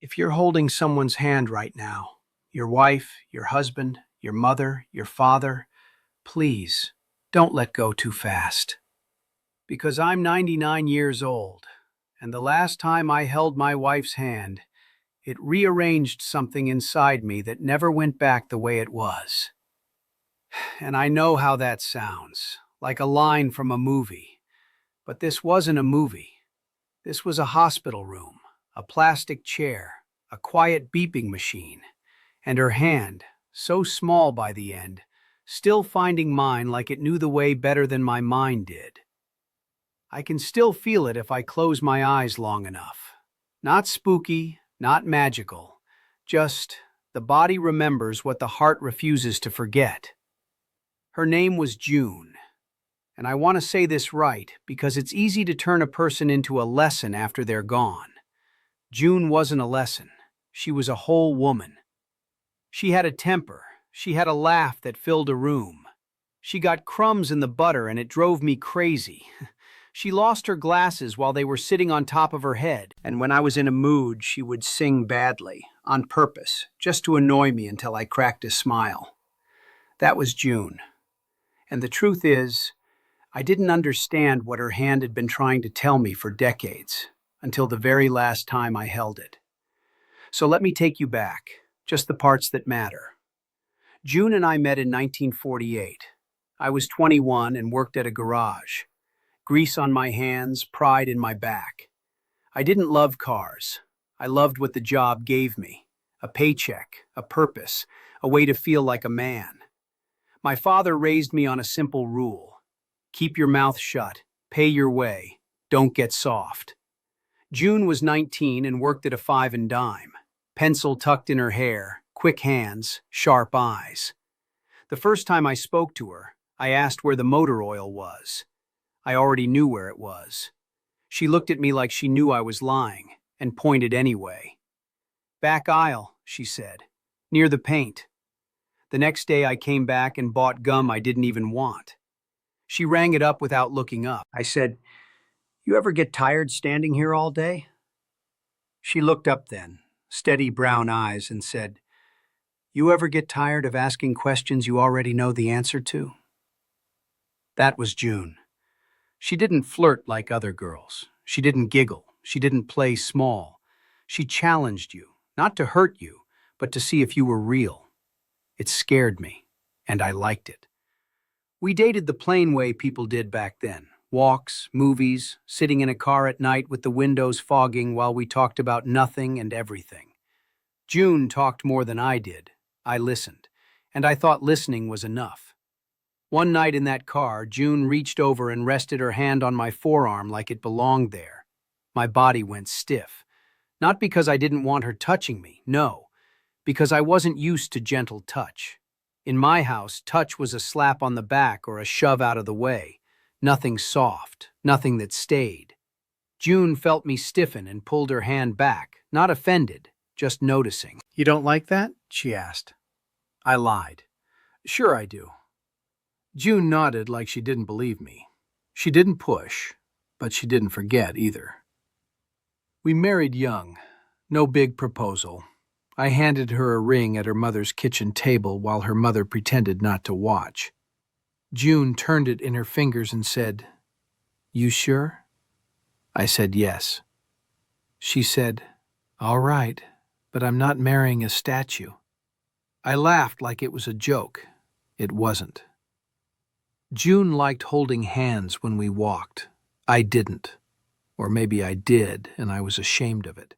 If you're holding someone's hand right now, your wife, your husband, your mother, your father, please don't let go too fast. Because I'm 99 years old, and the last time I held my wife's hand, it rearranged something inside me that never went back the way it was. And I know how that sounds, like a line from a movie. But this wasn't a movie. This was a hospital room, a plastic chair, a quiet beeping machine, and her hand, so small by the end, still finding mine like it knew the way better than my mind did. I can still feel it if I close my eyes long enough. Not spooky, not magical, just the body remembers what the heart refuses to forget. Her name was June. And I want to say this right because it's easy to turn a person into a lesson after they're gone. June wasn't a lesson. She was a whole woman. She had a temper. She had a laugh that filled a room. She got crumbs in the butter and it drove me crazy. She lost her glasses while they were sitting on top of her head, and when I was in a mood, she would sing badly, on purpose, just to annoy me until I cracked a smile. That was June. And the truth is, I didn't understand what her hand had been trying to tell me for decades, until the very last time I held it. So let me take you back, just the parts that matter. June and I met in 1948. I was 21 and worked at a garage. Grease on my hands, pride in my back. I didn't love cars. I loved what the job gave me. A paycheck, a purpose, a way to feel like a man. My father raised me on a simple rule. Keep your mouth shut, pay your way, don't get soft. June was 19 and worked at a five and dime. Pencil tucked in her hair, quick hands, sharp eyes. The first time I spoke to her, I asked where the motor oil was. I already knew where it was. She looked at me like she knew I was lying, and pointed anyway. Back aisle, she said, near the paint. The next day I came back and bought gum I didn't even want. She rang it up without looking up. I said, "You ever get tired standing here all day?" She looked up then, steady brown eyes, and said, "You ever get tired of asking questions you already know the answer to?" That was June. She didn't flirt like other girls. She didn't giggle. She didn't play small. She challenged you, not to hurt you, but to see if you were real. It scared me, and I liked it. We dated the plain way people did back then. Walks, movies, sitting in a car at night with the windows fogging while we talked about nothing and everything. June talked more than I did. I listened, and I thought listening was enough. One night in that car, June reached over and rested her hand on my forearm like it belonged there. My body went stiff. Not because I didn't want her touching me, no, because I wasn't used to gentle touch. In my house, touch was a slap on the back or a shove out of the way. Nothing soft, nothing that stayed. June felt me stiffen and pulled her hand back, not offended, just noticing. "You don't like that?" she asked. I lied. "Sure I do." June nodded like she didn't believe me. She didn't push, but she didn't forget either. We married young. No big proposal. I handed her a ring at her mother's kitchen table while her mother pretended not to watch. June turned it in her fingers and said, "You sure?" I said yes. She said, "All right, but I'm not marrying a statue." I laughed like it was a joke. It wasn't. June liked holding hands when we walked. I didn't. Or maybe I did, and I was ashamed of it.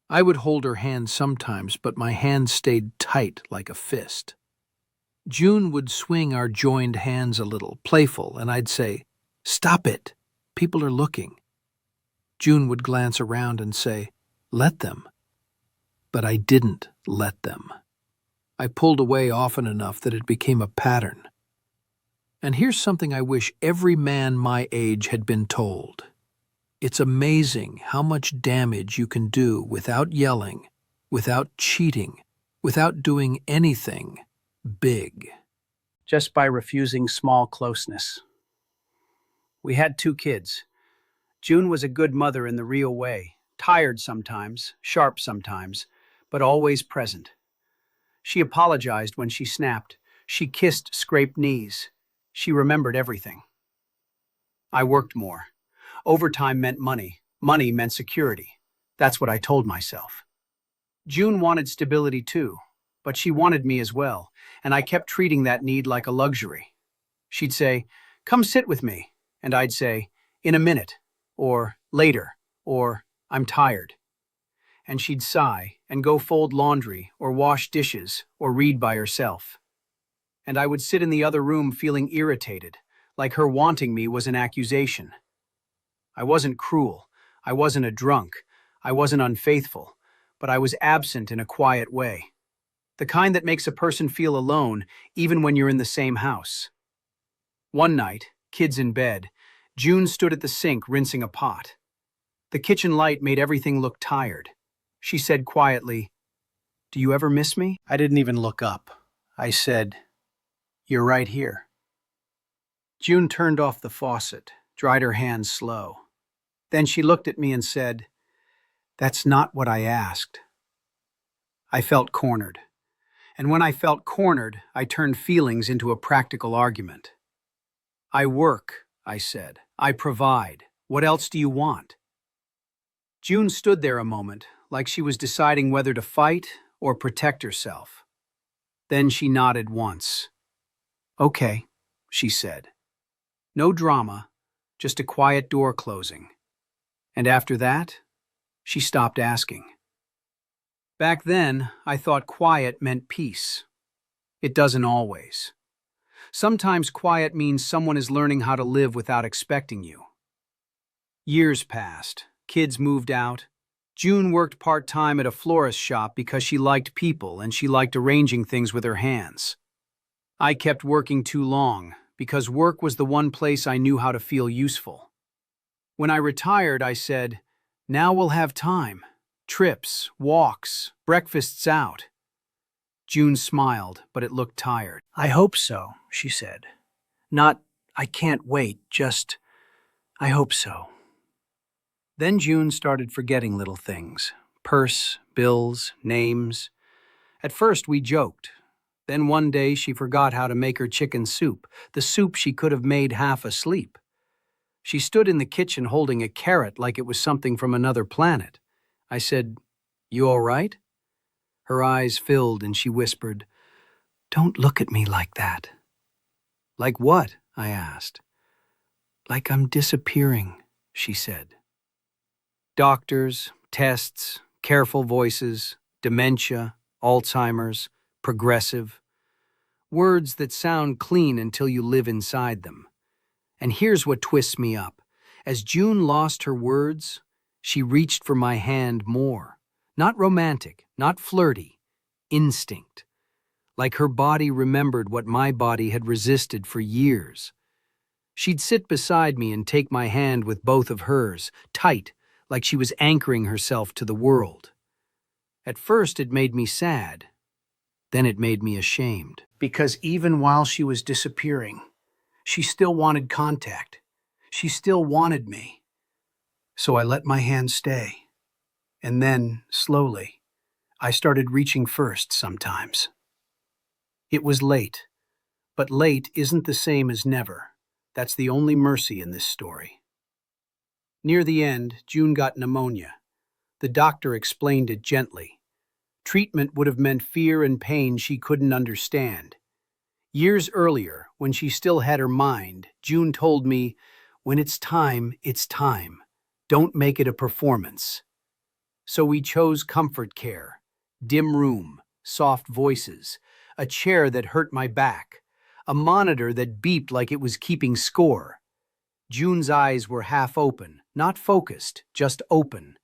I would hold her hand sometimes, but my hand stayed tight like a fist. June would swing our joined hands a little, playful, and I'd say, "Stop it. People are looking." June would glance around and say, "Let them." But I didn't let them. I pulled away often enough that it became a pattern. And here's something I wish every man my age had been told. It's amazing how much damage you can do without yelling, without cheating, without doing anything big. Just by refusing small closeness. We had 2 kids. June was a good mother in the real way, tired sometimes, sharp sometimes, but always present. She apologized when she snapped. She kissed scraped knees. She remembered everything. I worked more. Overtime meant money. Money meant security. That's what I told myself. June wanted stability too, but she wanted me as well, and I kept treating that need like a luxury. She'd say, "Come sit with me," and I'd say, "In a minute," or "Later," or "I'm tired." And she'd sigh and go fold laundry or wash dishes or read by herself. And I would sit in the other room feeling irritated, like her wanting me was an accusation. I wasn't cruel. I wasn't a drunk. I wasn't unfaithful. But I was absent in a quiet way. The kind that makes a person feel alone even when you're in the same house. One night, kids in bed, June stood at the sink rinsing a pot. The kitchen light made everything look tired. She said quietly, "Do you ever miss me?" I didn't even look up. I said, "You're right here." June turned off the faucet, dried her hands slow. Then she looked at me and said, "That's not what I asked." I felt cornered. And when I felt cornered, I turned feelings into a practical argument. "I work," I said. "I provide. What else do you want?" June stood there a moment, like she was deciding whether to fight or protect herself. Then she nodded once. "Okay," she said. No drama, just a quiet door closing. And after that, she stopped asking. Back then, I thought quiet meant peace. It doesn't always. Sometimes quiet means someone is learning how to live without expecting you. Years passed. Kids moved out. June worked part-time at a florist shop because she liked people and she liked arranging things with her hands. I kept working too long because work was the one place I knew how to feel useful. When I retired, I said, "Now we'll have time. Trips, walks, breakfasts out." June smiled, but it looked tired. "I hope so," she said. "Not, I can't wait, just, I hope so." Then June started forgetting little things. Purse, bills, names. At first we joked. Then one day she forgot how to make her chicken soup, the soup she could have made half asleep. She stood in the kitchen holding a carrot like it was something from another planet. I said, "You all right?" Her eyes filled and she whispered, "Don't look at me like that." "Like what?" I asked. "Like I'm disappearing," she said. Doctors, tests, careful voices, dementia, Alzheimer's, progressive. Words that sound clean until you live inside them. And here's what twists me up. As June lost her words, she reached for my hand more. Not romantic, not flirty, instinct. Like her body remembered what my body had resisted for years. She'd sit beside me and take my hand with both of hers, tight, like she was anchoring herself to the world. At first it made me sad. Then it made me ashamed. Because even while she was disappearing, she still wanted contact. She still wanted me. So I let my hand stay. And then, slowly, I started reaching first sometimes. It was late. But late isn't the same as never. That's the only mercy in this story. Near the end, June got pneumonia. The doctor explained it gently. Treatment would have meant fear and pain she couldn't understand. Years earlier, when she still had her mind, June told me, "When it's time, it's time. Don't make it a performance." So we chose comfort care, dim room, soft voices, a chair that hurt my back, a monitor that beeped like it was keeping score. June's eyes were half open, not focused, just open.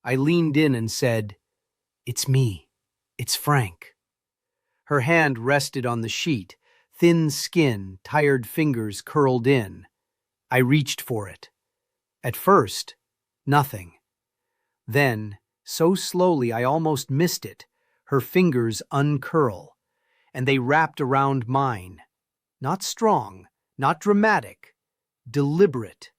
I leaned in and said, "It's me. It's Frank." Her hand rested on the sheet, thin skin, tired fingers curled in. I reached for it. At first, nothing. Then, so slowly I almost missed it, her fingers uncurl, and they wrapped around mine. Not strong, not dramatic, deliberate.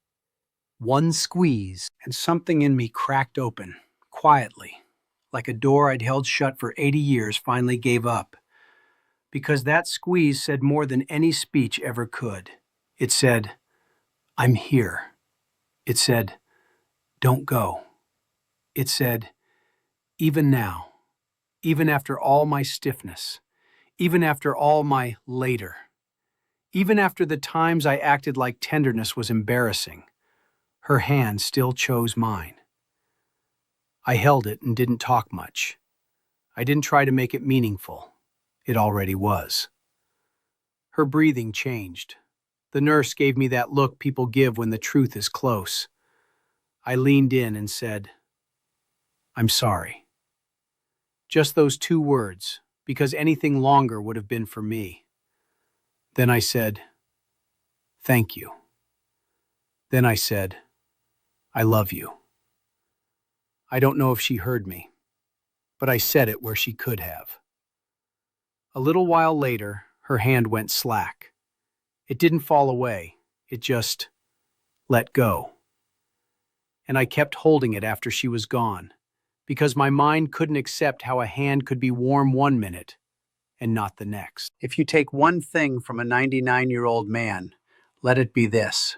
One squeeze, and something in me cracked open, quietly, like a door I'd held shut for 80 years finally gave up. Because that squeeze said more than any speech ever could. It said, I'm here. It said, don't go. It said, even now, even after all my stiffness, even after all my later, even after the times I acted like tenderness was embarrassing, her hand still chose mine. I held it and didn't talk much. I didn't try to make it meaningful. It already was. Her breathing changed. The nurse gave me that look people give when the truth is close. I leaned in and said, I'm sorry. Just those 2 words, because anything longer would have been for me. Then I said, thank you. Then I said, I love you. I don't know if she heard me, but I said it where she could have. A little while later, her hand went slack. It didn't fall away. It just let go. And I kept holding it after she was gone, because my mind couldn't accept how a hand could be warm one minute and not the next. If you take one thing from a 99-year-old man, let it be this.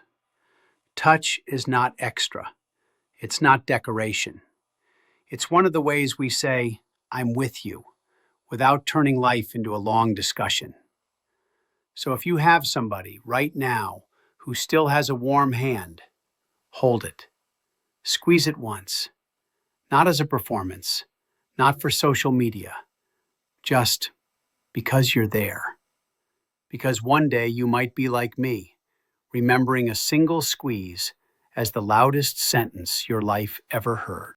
Touch is not extra. It's not decoration. It's one of the ways we say, I'm with you, without turning life into a long discussion. So if you have somebody right now who still has a warm hand, hold it. Squeeze it once. Not as a performance, not for social media, just because you're there. Because one day you might be like me, remembering a single squeeze as the loudest sentence your life ever heard.